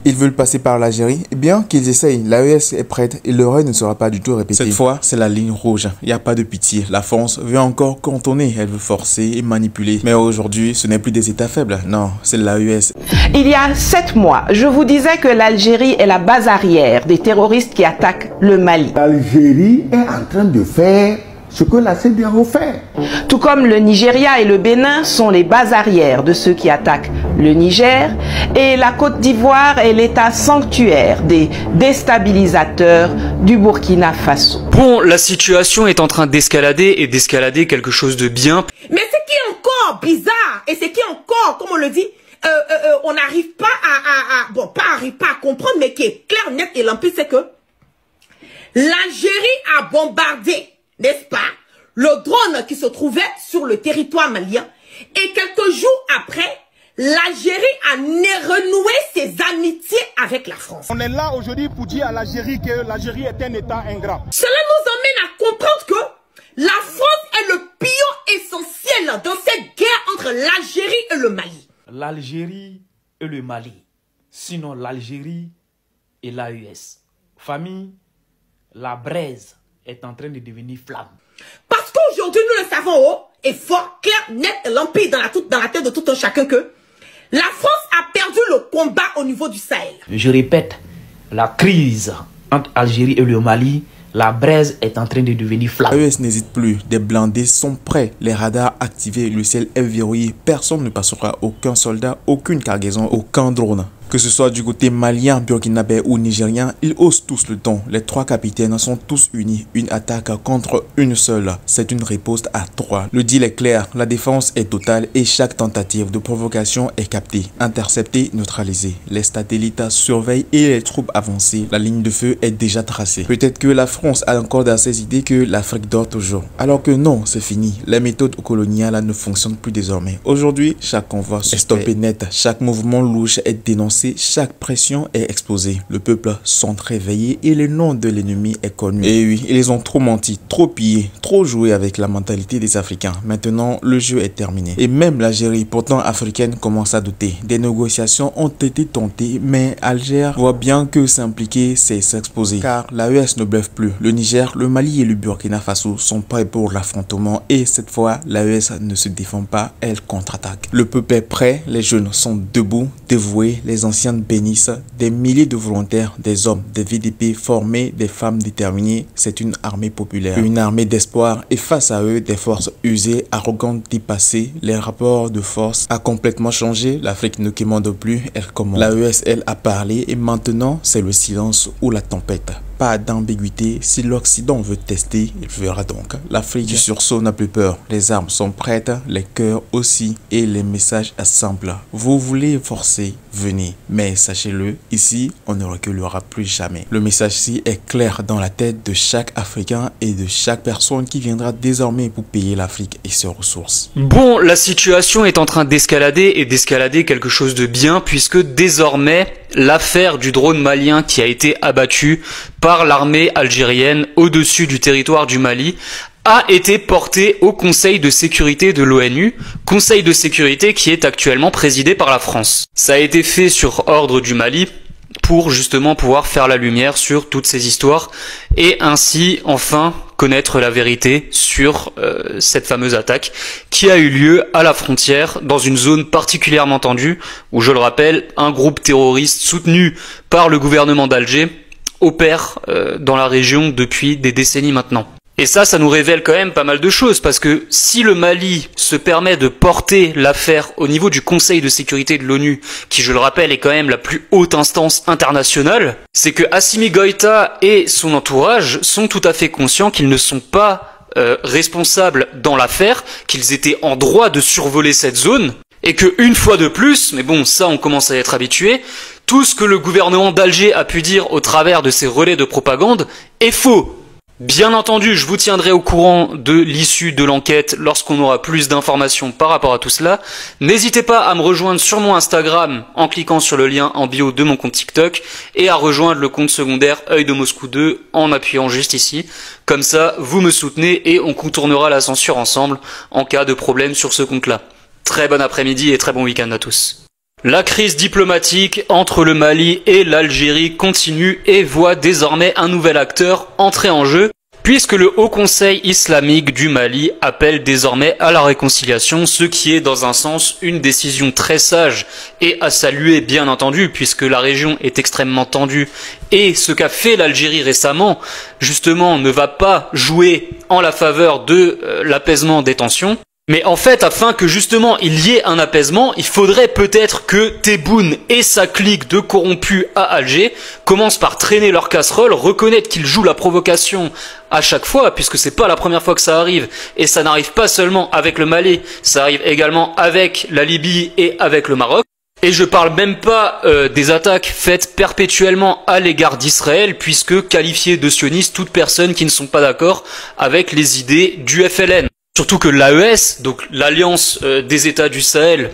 Ils veulent passer par l'Algérie? Eh bien, qu'ils essayent. L'AES est prête et l'erreur ne sera pas du tout répétée. Cette fois, c'est la ligne rouge. Il n'y a pas de pitié. La France veut encore contourner. Elle veut forcer et manipuler. Mais aujourd'hui, ce n'est plus des États faibles. Non, c'est l'AES. Il y a 7 mois, je vous disais que l'Algérie est la base arrière des terroristes qui attaquent le Mali. L'Algérie est en train de faire ce que la CEDEAO fait. Tout comme le Nigeria et le Bénin sont les bases arrières de ceux qui attaquent le Niger, et la Côte d'Ivoire est l'état sanctuaire des déstabilisateurs du Burkina Faso. Bon, la situation est en train d'escalader et d'escalader quelque chose de bien. Mais ce qui est encore bizarre, et ce qui est encore, comme on le dit, on n'arrive pas à comprendre, mais qui est clair, net et limpide, c'est que l'Algérie a bombardé, n'est-ce pas, le drone qui se trouvait sur le territoire malien, et quelques jours après, l'Algérie a renoué ses amitiés avec la France. On est là aujourd'hui pour dire à l'Algérie que l'Algérie est un État ingrat. Cela nous amène à comprendre que la France est le pion essentiel dans cette guerre entre l'Algérie et le Mali. L'Algérie et le Mali, sinon l'Algérie et l'AES. Famille, la braise est en train de devenir flamme. Parce qu'aujourd'hui, nous le savons haut et fort, clair, net et limpide dans la tête de tout un chacun que la France a perdu le combat au niveau du Sahel. Je répète, la crise entre Algérie et le Mali, la braise est en train de devenir flamme. L'AES n'hésite plus, des blindés sont prêts, les radars activés, le ciel est verrouillé, personne ne passera, aucun soldat, aucune cargaison, aucun drone. Que ce soit du côté malien, burkinabé ou nigérien, ils haussent tous le ton. Les 3 capitaines sont tous unis. Une attaque contre une seule. C'est une riposte à 3. Le deal est clair, la défense est totale et chaque tentative de provocation est captée, interceptée, neutralisée. Les satellites surveillent et les troupes avancées. La ligne de feu est déjà tracée. Peut-être que la France a encore dans ses idées que l'Afrique dort toujours. Alors que non, c'est fini. Les méthodes coloniales ne fonctionnent plus désormais. Aujourd'hui, chaque convoi est stoppé net. Chaque mouvement louche est dénoncé. Chaque pression est exposée. Le peuple sont réveillés et le nom de l'ennemi est connu. Et oui, ils ont trop menti, trop pillé, trop joué avec la mentalité des Africains. Maintenant, le jeu est terminé. Et même l'Algérie, pourtant africaine, commence à douter. Des négociations ont été tentées, mais Alger voit bien que s'impliquer, c'est s'exposer. Car l'AES ne bluffe plus. Le Niger, le Mali et le Burkina Faso sont prêts pour l'affrontement. Et cette fois, l'AES ne se défend pas, elle contre-attaque. Le peuple est prêt, les jeunes sont debout, dévoués, les anciens bénissent, des milliers de volontaires, des hommes, des VDP formés, des femmes déterminées. C'est une armée populaire, une armée d'espoir, et face à eux, des forces usées, arrogantes, dépassées. Les rapports de force a complètement changé. L'Afrique ne commande plus, elle commande. L'AES, elle, a parlé et maintenant, c'est le silence ou la tempête. Pas d'ambiguïté, si l'Occident veut tester, il verra donc. L'Afrique du sursaut n'a plus peur, les armes sont prêtes, les cœurs aussi, et les messages sont simples. Vous voulez forcer, venez, mais sachez-le, ici, on ne reculera plus jamais. Le message-ci est clair dans la tête de chaque Africain et de chaque personne qui viendra désormais pour payer l'Afrique et ses ressources. Bon, la situation est en train d'escalader et d'escalader quelque chose de bien puisque désormais, l'affaire du drone malien qui a été abattu par l'armée algérienne au-dessus du territoire du Mali a été portée au Conseil de sécurité de l'ONU, Conseil de sécurité qui est actuellement présidé par la France. Ça a été fait sur ordre du Mali pour justement pouvoir faire la lumière sur toutes ces histoires et ainsi enfin connaître la vérité sur cette fameuse attaque qui a eu lieu à la frontière dans une zone particulièrement tendue où, je le rappelle, un groupe terroriste soutenu par le gouvernement d'Alger opère dans la région depuis des décennies maintenant. Et ça nous révèle quand même pas mal de choses, parce que si le Mali se permet de porter l'affaire au niveau du Conseil de sécurité de l'ONU, qui je le rappelle est quand même la plus haute instance internationale, c'est que Assimi Goïta et son entourage sont tout à fait conscients qu'ils ne sont pas responsables dans l'affaire, qu'ils étaient en droit de survoler cette zone, et que une fois de plus, mais bon ça on commence à être habitué, tout ce que le gouvernement d'Alger a pu dire au travers de ses relais de propagande est faux. Bien entendu, je vous tiendrai au courant de l'issue de l'enquête lorsqu'on aura plus d'informations par rapport à tout cela. N'hésitez pas à me rejoindre sur mon Instagram en cliquant sur le lien en bio de mon compte TikTok et à rejoindre le compte secondaire Œil de Moscou 2 en appuyant juste ici. Comme ça, vous me soutenez et on contournera la censure ensemble en cas de problème sur ce compte-là. Très bon après-midi et très bon week-end à tous. La crise diplomatique entre le Mali et l'Algérie continue et voit désormais un nouvel acteur entrer en jeu, puisque le Haut Conseil islamique du Mali appelle désormais à la réconciliation, ce qui est dans un sens une décision très sage et à saluer bien entendu, puisque la région est extrêmement tendue et ce qu'a fait l'Algérie récemment, justement, ne va pas jouer en la faveur de l'apaisement des tensions. Mais en fait, afin que justement il y ait un apaisement, il faudrait peut-être que Tebboune et sa clique de corrompus à Alger commencent par traîner leur casserole, reconnaître qu'ils jouent la provocation à chaque fois, puisque c'est pas la première fois que ça arrive, et ça n'arrive pas seulement avec le Mali, ça arrive également avec la Libye et avec le Maroc. Et je parle même pas des attaques faites perpétuellement à l'égard d'Israël, puisque qualifier de sionistes toutes personnes qui ne sont pas d'accord avec les idées du FLN. Surtout que l'AES, donc l'Alliance des États du Sahel,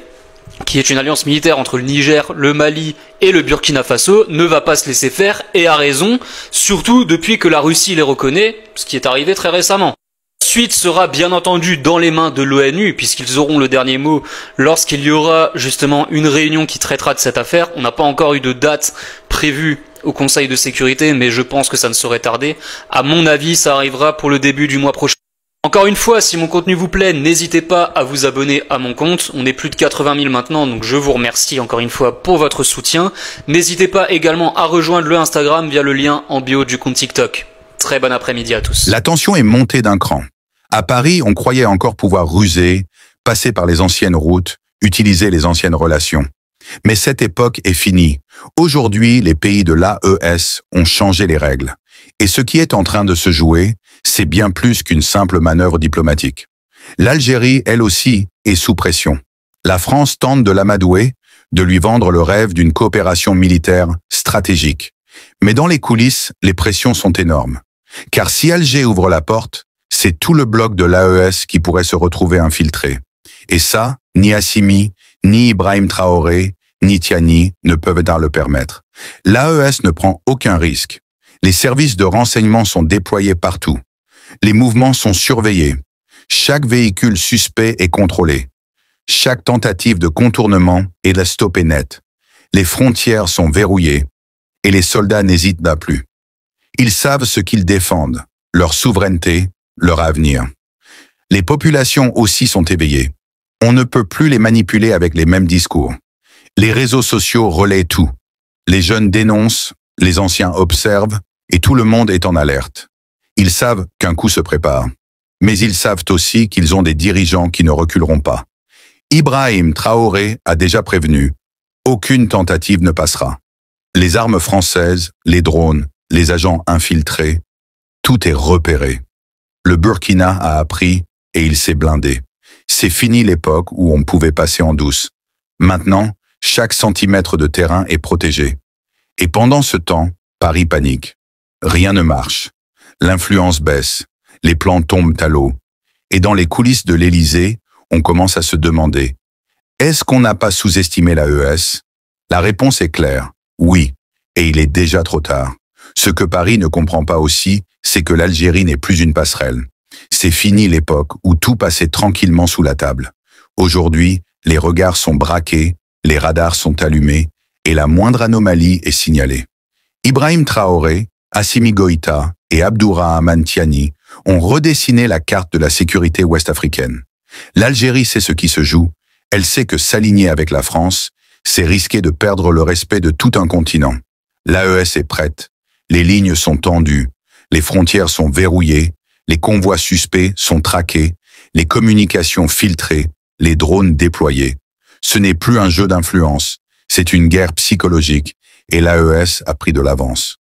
qui est une alliance militaire entre le Niger, le Mali et le Burkina Faso, ne va pas se laisser faire, et a raison, surtout depuis que la Russie les reconnaît, ce qui est arrivé très récemment. La suite sera bien entendu dans les mains de l'ONU, puisqu'ils auront le dernier mot lorsqu'il y aura justement une réunion qui traitera de cette affaire. On n'a pas encore eu de date prévue au Conseil de sécurité, mais je pense que ça ne saurait tarder. À mon avis, ça arrivera pour le début du mois prochain. Encore une fois, si mon contenu vous plaît, n'hésitez pas à vous abonner à mon compte. On est plus de 80 000 maintenant, donc je vous remercie encore une fois pour votre soutien. N'hésitez pas également à rejoindre le Instagram via le lien en bio du compte TikTok. Très bon après-midi à tous. La tension est montée d'un cran. À Paris, on croyait encore pouvoir ruser, passer par les anciennes routes, utiliser les anciennes relations. Mais cette époque est finie. Aujourd'hui, les pays de l'AES ont changé les règles. Et ce qui est en train de se jouer, c'est bien plus qu'une simple manœuvre diplomatique. L'Algérie, elle aussi, est sous pression. La France tente de l'amadouer, de lui vendre le rêve d'une coopération militaire stratégique. Mais dans les coulisses, les pressions sont énormes. Car si Alger ouvre la porte, c'est tout le bloc de l'AES qui pourrait se retrouver infiltré. Et ça, ni Assimi, ni Ibrahim Traoré, ni Tiani ne peuvent le permettre. L'AES ne prend aucun risque. Les services de renseignement sont déployés partout. Les mouvements sont surveillés. Chaque véhicule suspect est contrôlé. Chaque tentative de contournement est stoppée net. Les frontières sont verrouillées et les soldats n'hésitent pas plus. Ils savent ce qu'ils défendent, leur souveraineté, leur avenir. Les populations aussi sont éveillées. On ne peut plus les manipuler avec les mêmes discours. Les réseaux sociaux relaient tout. Les jeunes dénoncent, les anciens observent, et tout le monde est en alerte. Ils savent qu'un coup se prépare. Mais ils savent aussi qu'ils ont des dirigeants qui ne reculeront pas. Ibrahim Traoré a déjà prévenu. Aucune tentative ne passera. Les armes françaises, les drones, les agents infiltrés, tout est repéré. Le Burkina a appris et il s'est blindé. C'est fini l'époque où on pouvait passer en douce. Maintenant, chaque centimètre de terrain est protégé. Et pendant ce temps, Paris panique. Rien ne marche. L'influence baisse. Les plans tombent à l'eau. Et dans les coulisses de l'Élysée, on commence à se demander, est-ce qu'on n'a pas sous-estimé l'AES? La réponse est claire, oui, et il est déjà trop tard. Ce que Paris ne comprend pas aussi, c'est que l'Algérie n'est plus une passerelle. C'est fini l'époque où tout passait tranquillement sous la table. Aujourd'hui, les regards sont braqués, les radars sont allumés, et la moindre anomalie est signalée. Ibrahim Traoré, Assimi Goïta et Abdourahmane Tiani ont redessiné la carte de la sécurité ouest-africaine. L'Algérie sait ce qui se joue, elle sait que s'aligner avec la France, c'est risquer de perdre le respect de tout un continent. L'AES est prête, les lignes sont tendues, les frontières sont verrouillées, les convois suspects sont traqués, les communications filtrées, les drones déployés. Ce n'est plus un jeu d'influence, c'est une guerre psychologique et l'AES a pris de l'avance.